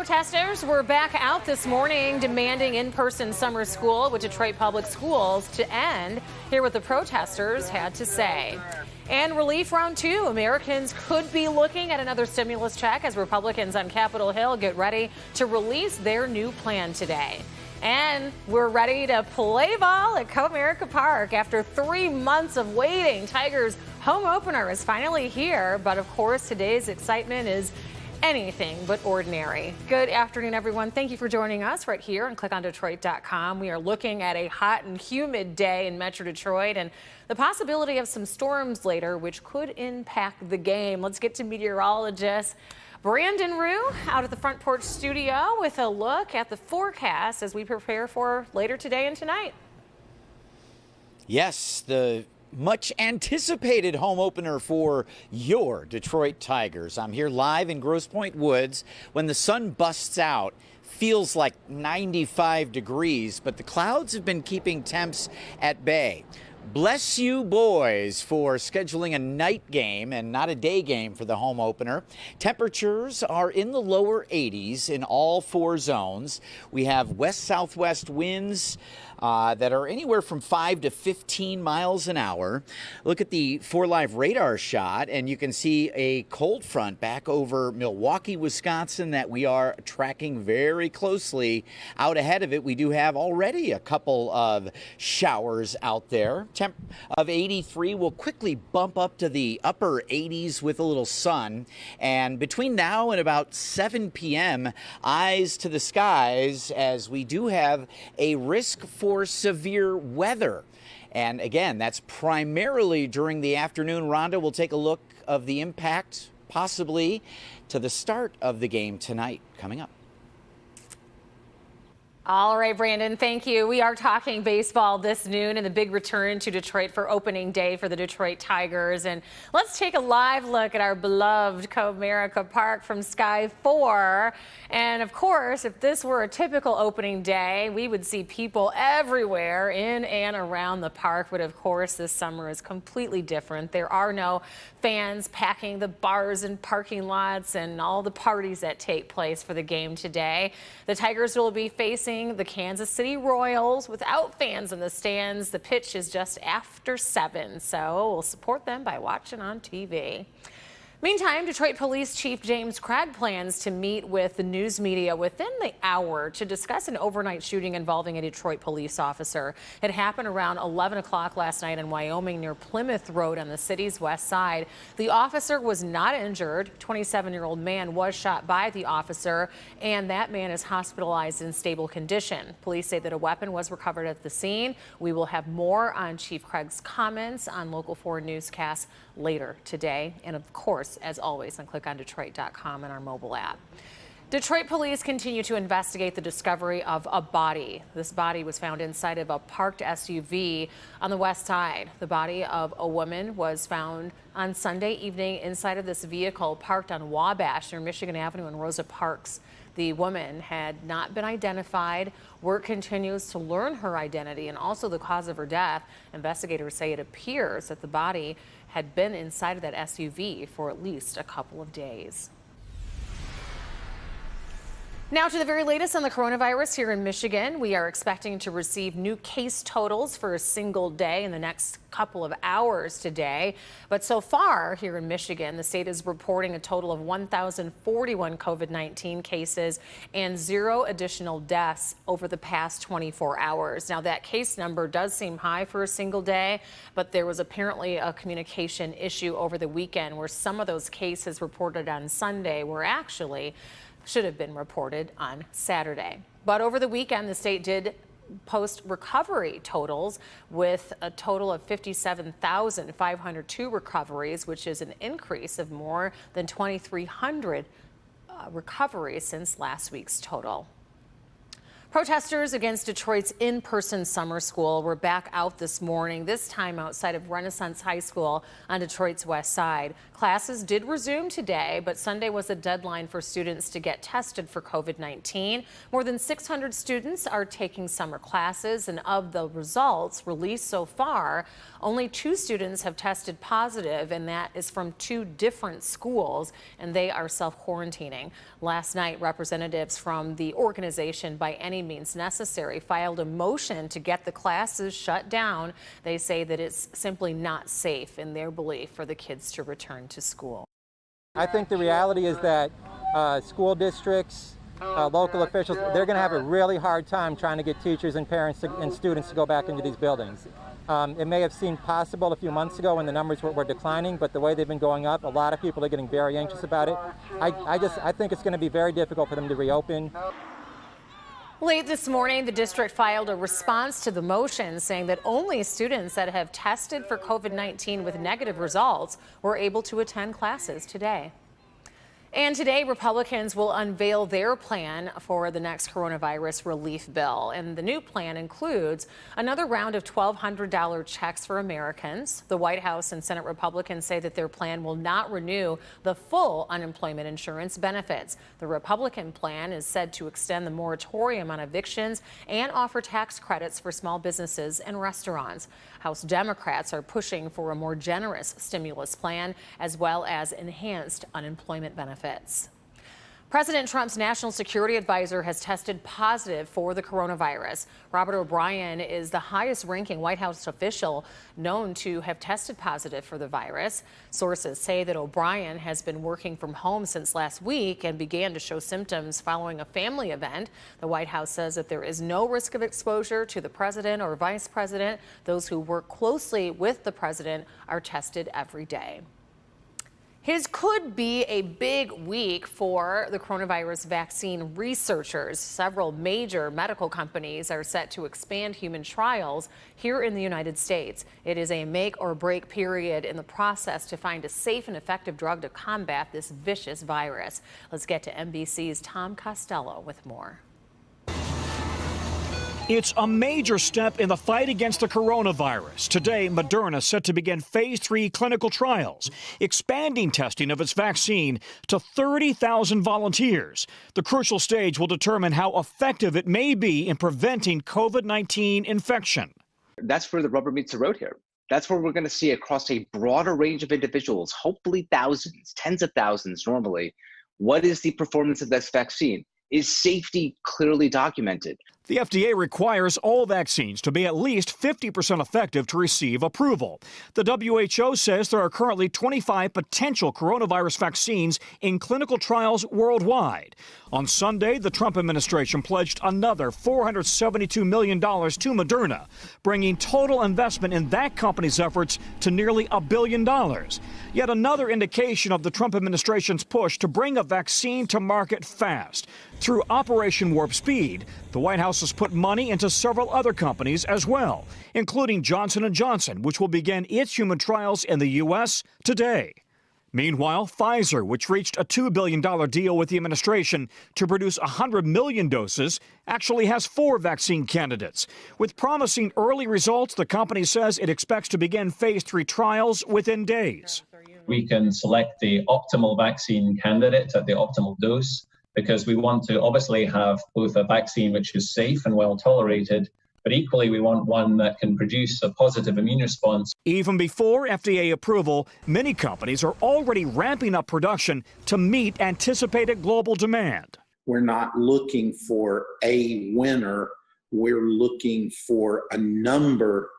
Protesters were back out this morning demanding in-person summer school with Detroit Public Schools to end. Hear what the protesters had to say. And relief round 2. Americans could be looking at another stimulus check as Republicans on Capitol Hill get ready to release their new plan today. And we're ready to play ball at Comerica Park. After 3 months of waiting, Tigers' home opener is finally here. But of course, today's excitement is anything but ordinary. Good afternoon, everyone. Thank you for joining us right here on clickondetroit.com. We are looking at a hot and humid day in Metro Detroit and the possibility of some storms later, which could impact the game. Let's get to meteorologist Brandon Rue out at the Front Porch Studio with a look at the forecast as we prepare for later today and tonight. Yes, the much anticipated home opener for your Detroit Tigers. I'm here live in Grosse Pointe Woods when the sun busts out. Feels like 95 degrees, but the clouds have been keeping temps at bay. Bless you boys for scheduling a night game and not a day game for the home opener. Temperatures are in the lower 80s in all 4 zones. We have west-southwest winds that are anywhere from 5 to 15 miles an hour. Look at the 4Live radar shot, and you can see a cold front back over Milwaukee, Wisconsin that we are tracking very closely. Out ahead of it, we do have already a couple of showers out there. Temp of 83 will quickly bump up to the upper 80s with a little sun. And between now and about 7 p.m., eyes to the skies as we do have a risk for severe weather. And again, that's primarily during the afternoon. Rhonda will take a look of the impact possibly to the start of the game tonight coming up. All right, Brandon, thank you. We are talking baseball this noon and the big return to Detroit for opening day for the Detroit Tigers. And let's take a live look at our beloved Comerica Park from Sky 4. And of course, if this were a typical opening day, we would see people everywhere in and around the park. But of course, this summer is completely different. There are no fans packing the bars and parking lots and all the parties that take place for the game today. The Tigers will be facing the Kansas City Royals without fans in the stands. The pitch is just after 7, so we'll support them by watching on TV. Meantime, Detroit Police Chief James Craig plans to meet with the news media within the hour to discuss an overnight shooting involving a Detroit police officer. It happened around 11 o'clock last night in Wyoming near Plymouth Road on the city's west side. The officer was not injured. 27-year-old man was shot by the officer, and that man is hospitalized in stable condition. Police say that a weapon was recovered at the scene. We will have more on Chief Craig's comments on Local 4 newscasts later today. And of course, as always, on clickondetroit.com and our mobile app. Detroit police continue to investigate the discovery of a body. This body was found inside of a parked SUV on the west side. The body of a woman was found on Sunday evening inside of this vehicle parked on Wabash near Michigan Avenue and Rosa Parks. The woman had not been identified. Work continues to learn her identity and also the cause of her death. Investigators say it appears that the body had been inside of that SUV for at least a couple of days. Now to the very latest on the coronavirus here in Michigan. We are expecting to receive new case totals for a single day in the next couple of hours today. But so far here in Michigan, the state is reporting a total of 1,041 COVID-19 cases and 0 additional deaths over the past 24 hours. Now that case number does seem high for a single day, but there was apparently a communication issue over the weekend where some of those cases reported on Sunday were actually should have been reported on Saturday. But over the weekend, the state did post recovery totals with a total of 57,502 recoveries, which is an increase of more than 2,300 recoveries since last week's total. Protesters against Detroit's in-person summer school were back out this morning, this time outside of Renaissance High School on Detroit's west side. Classes did resume today, but Sunday was a deadline for students to get tested for COVID-19. More than 600 students are taking summer classes, and of the results released so far, only 2 students have tested positive, and that is from 2 different schools, and they are self-quarantining. Last night, representatives from the organization By Any Means Necessary filed a motion to get the classes shut down. They say that it's simply not safe in their belief for the kids to return to school. I think the reality is that school districts, local officials, they're going to have a really hard time trying to get teachers and parents and students to go back into these buildings. It may have seemed possible a few months ago when the numbers were declining, but the way they've been going up, a lot of people are getting very anxious about it. I think it's going to be very difficult for them to reopen. Late this morning, the district filed a response to the motion saying that only students that have tested for COVID-19 with negative results were able to attend classes today. And today, Republicans will unveil their plan for the next coronavirus relief bill. And the new plan includes another round of $1,200 checks for Americans. The White House and Senate Republicans say that their plan will not renew the full unemployment insurance benefits. The Republican plan is said to extend the moratorium on evictions and offer tax credits for small businesses and restaurants. House Democrats are pushing for a more generous stimulus plan as well as enhanced unemployment benefits. President Trump's national security advisor has tested positive for the coronavirus. Robert O'Brien is the highest-ranking White House official known to have tested positive for the virus. Sources say that O'Brien has been working from home since last week and began to show symptoms following a family event. The White House says that there is no risk of exposure to the president or vice president. Those who work closely with the president are tested every day. His could be a big week for the coronavirus vaccine researchers. Several major medical companies are set to expand human trials here in the United States. It is a make or break period in the process to find a safe and effective drug to combat this vicious virus. Let's get to NBC's Tom Costello with more. It's a major step in the fight against the coronavirus. Today, Moderna set to begin phase 3 clinical trials, expanding testing of its vaccine to 30,000 volunteers. The crucial stage will determine how effective it may be in preventing COVID-19 infection. That's where the rubber meets the road here. That's where we're going to see across a broader range of individuals, hopefully thousands, tens of thousands normally, what is the performance of this vaccine? Is safety clearly documented? The FDA requires all vaccines to be at least 50% effective to receive approval. The WHO says there are currently 25 potential coronavirus vaccines in clinical trials worldwide. On Sunday, the Trump administration pledged another $472 million to Moderna, bringing total investment in that company's efforts to nearly $1 billion. Yet another indication of the Trump administration's push to bring a vaccine to market fast. Through Operation Warp Speed, the White House has put money into several other companies as well, including Johnson & Johnson, which will begin its human trials in the U.S. today. Meanwhile, Pfizer, which reached a $2 billion deal with the administration to produce 100 million doses, actually has 4 vaccine candidates. With promising early results, the company says it expects to begin phase 3 trials within days. We can select the optimal vaccine candidate at the optimal dose, because we want to obviously have both a vaccine which is safe and well tolerated, but equally we want one that can produce a positive immune response. Even before FDA approval, many companies are already ramping up production to meet anticipated global demand. We're not looking for a winner. We're looking for a number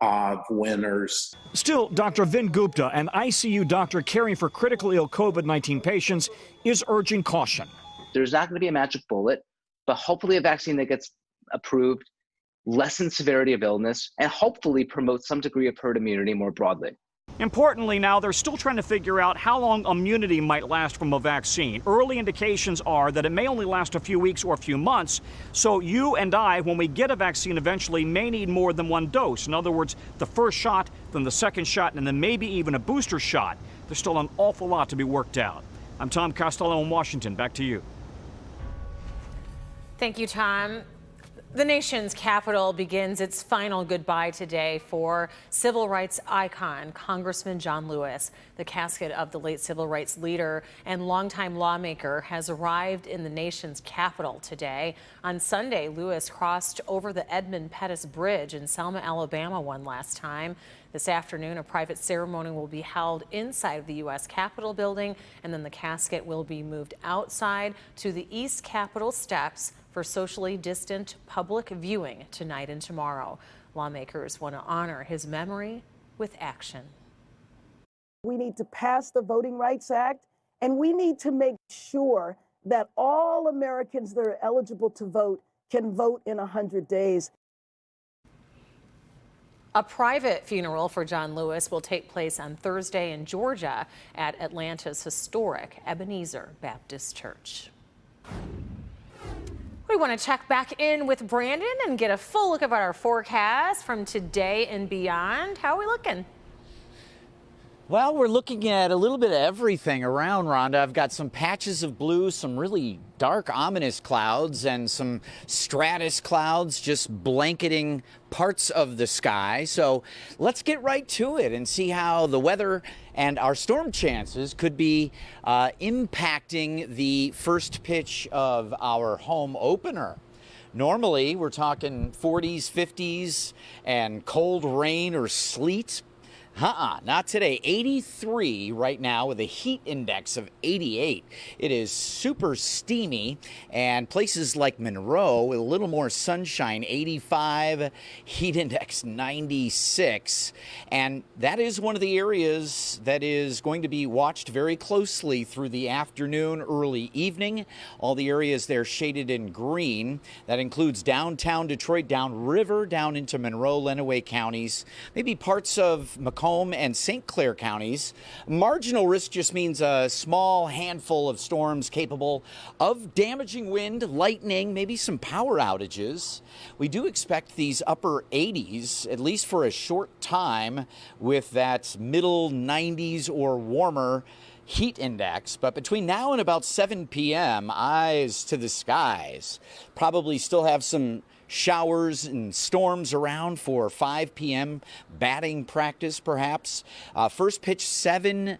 of winners. Still, Dr. Vin Gupta, an ICU doctor caring for critically ill COVID-19 patients, is urging caution. There's not going to be a magic bullet, but hopefully a vaccine that gets approved lessens severity of illness and hopefully promotes some degree of herd immunity more broadly. Importantly now, they're still trying to figure out how long immunity might last from a vaccine. Early indications are that it may only last a few weeks or a few months, so you and I, when we get a vaccine eventually, may need more than one dose. In other words, the first shot, then the second shot, and then maybe even a booster shot. There's still an awful lot to be worked out. I'm Tom Costello in Washington. Back to you. Thank you, Tom. The nation's capital begins its final goodbye today for civil rights icon Congressman John Lewis. The casket of the late civil rights leader and longtime lawmaker has arrived in the nation's capital today. On Sunday, Lewis crossed over the Edmund Pettus Bridge in Selma, Alabama one last time. This afternoon, a private ceremony will be held inside of the U.S. Capitol building, and then the casket will be moved outside to the East Capitol steps for socially distant public viewing tonight and tomorrow. Lawmakers want to honor his memory with action. We need to pass the Voting Rights Act, and we need to make sure that all Americans that are eligible to vote can vote in 100 days. A private funeral for John Lewis will take place on Thursday in Georgia at Atlanta's historic Ebenezer Baptist Church. We want to check back in with Brandon and get a full look at our forecast from today and beyond. How are we looking? Well, we're looking at a little bit of everything around, Rhonda. I've got some patches of blue, some really dark, ominous clouds, and some stratus clouds just blanketing parts of the sky. So let's get right to it and see how the weather and our storm chances could be impacting the first pitch of our home opener. Normally, we're talking 40s, 50s, and cold rain or sleet. Not today. 83 right now with a heat index of 88. It is super steamy, and places like Monroe with a little more sunshine, 85, heat index 96. And that is one of the areas that is going to be watched very closely through the afternoon, early evening. All the areas there shaded in green. That includes downtown Detroit, downriver, down into Monroe, Lenawee counties, maybe parts of Macomb and St. Clair counties. Marginal risk just means a small handful of storms capable of damaging wind, lightning, maybe some power outages. We do expect these upper 80s, at least for a short time, with that middle 90s or warmer heat index. But between now and about 7 p.m., eyes to the skies. Probably still have some showers and storms around for 5 p.m. batting practice, perhaps. First pitch 7:10.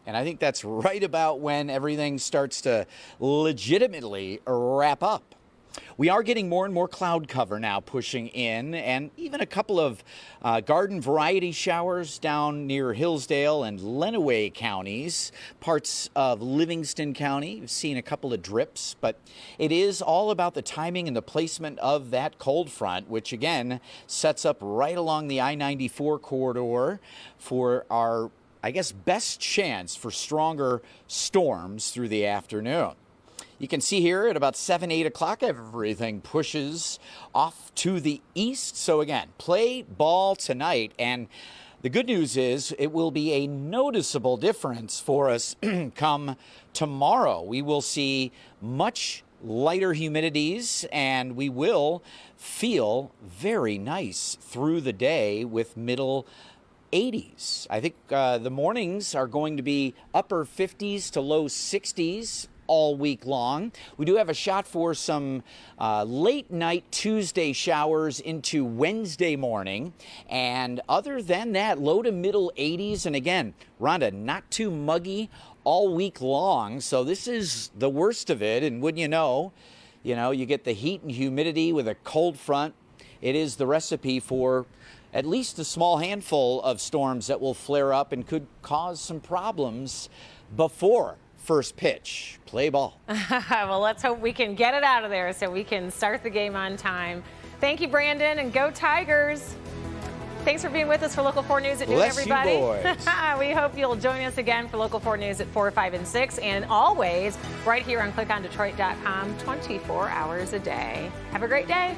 And I think that's right about when everything starts to legitimately wrap up. We are getting more and more cloud cover now pushing in, and even a couple of garden variety showers down near Hillsdale and Lenawee counties, parts of Livingston County. We've seen a couple of drips, but it is all about the timing and the placement of that cold front, which again sets up right along the I-94 corridor for our, I guess, best chance for stronger storms through the afternoon. You can see here at about 7, 8 o'clock, everything pushes off to the east. So again, play ball tonight. And the good news is it will be a noticeable difference for us come tomorrow. We will see much lighter humidities, and we will feel very nice through the day with middle 80s. I think the mornings are going to be upper 50s to low 60s. All week long. We do have a shot for some late night Tuesday showers into Wednesday morning. And other than that, low to middle 80s. And again, Rhonda, not too muggy all week long. So this is the worst of it. And wouldn't you know, you get the heat and humidity with a cold front. It is the recipe for at least a small handful of storms that will flare up and could cause some problems before first pitch. Play ball. Well, let's hope we can get it out of there so we can start the game on time. Thank you, Brandon, and go Tigers. Thanks for being with us for Local 4 News at noon, everybody. You boys. We hope you'll join us again for Local 4 News at 4, 5, and 6, and always right here on ClickOnDetroit.com 24 hours a day. Have a great day.